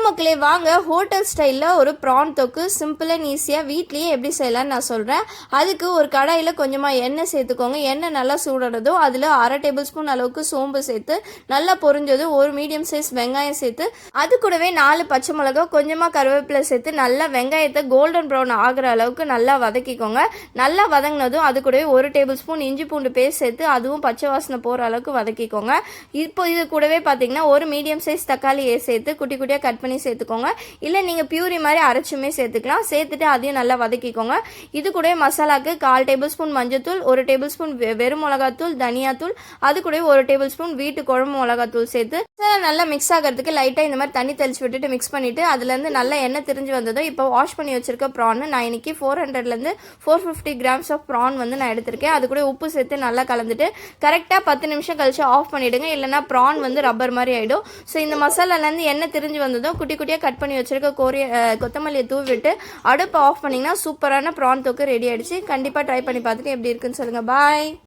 மக்களே வாங்க ஹோட்டல் ஸ்டைலில் ஒரு ப்ரான் தொக்கு சிம்பிள் அண்ட் ஈஸியாக வீட்லேயே எப்படி செய்யலான்னு நான் சொல்கிறேன். அதுக்கு ஒரு கடாயில் கொஞ்சமாக எண்ணெய் சேர்த்துக்கோங்க. எண்ணெய் நல்லா சூடுறதோ அதில் 1/2 டேபிள் ஸ்பூன் அளவுக்கு சோம்பு சேர்த்து நல்லா பொரிஞ்சதும் ஒரு மீடியம் சைஸ் வெங்காயம் சேர்த்து அது கூடவே 4 பச்சை மிளகா கொஞ்சமாக கருவேப்பிலை சேர்த்து நல்லா வெங்காயத்தை கோல்டன் ப்ரௌன் ஆகிற அளவுக்கு நல்லா வதக்கிக்கோங்க. நல்லா வதங்கினதும் அது கூடவே 1 டேபிள் ஸ்பூன் இஞ்சி பூண்டு பேஸ்ட் சேர்த்து அதுவும் பச்சை வாசனை போகிற அளவுக்கு வதக்கிக்கோங்க. இப்போ இது கூடவே பார்த்தீங்கன்னா ஒரு மீடியம் சைஸ் தக்காளியை சேர்த்து குட்டி குட்டியாக கட் பண்ணி சேர்த்துக்கோங்க. இல்லை நீங்கள் பியூரி மாதிரி அரைச்சுமே சேர்த்துக்கலாம். சேர்த்துட்டு அதையும் நல்லா வதக்கிக்கோங்க. இது கூட மசாலாவுக்கு 1/4 டேபிள் ஸ்பூன் மஞ்சத்தூள், 1 டேபிள் ஸ்பூன் வெறும் மிளகாத்தூள், தனியாத்தூள், அது கூட 1 டேபிள் ஸ்பூன் வீட்டு குழம்பு மிளகாத்தூள் சேர்த்து நல்லா மிக்ஸ் ஆகிறதுக்கு லைட்டாக இந்த மாதிரி தண்ணி தெளிச்சு விட்டுட்டு மிக்ஸ் பண்ணிவிட்டு அதுலேருந்து நல்லா எண்ணெய் திரிஞ்சு வந்ததும் இப்போ வாஷ் பண்ணி வச்சிருக்க ப்ரான் நான் இன்னைக்கு 400லேருந்து 450 கிராம்ஸ் ஆஃப் ப்ரான் வந்து நான் எடுத்திருக்கேன். அது கூட உப்பு சேர்த்து நல்லா கலந்துட்டு கரெக்டாக 10 நிமிஷம் கழிச்சு ஆஃப் பண்ணிவிடுங்க. இல்லைனா ப்ரான் வந்து ரப்பர் மாதிரி ஆகிடும். ஸோ இந்த மசாலாலேருந்து எண்ணெய் திரிஞ்சு வந்ததும் குட்டி குட்டியாக கட் பண்ணி வச்சிருக்க கொத்தமல்லியை தூவி விட்டு அடுப்பை ஆஃப் பண்ணிங்கன்னா சூப்பரான ப்ரான் தொக்கு ரெடி ஆகிடுச்சு. கண்டிப்பாக ட்ரை பண்ணி பார்த்துட்டு எப்படி இருக்குன்னு சொல்லுங்கள். பாய்.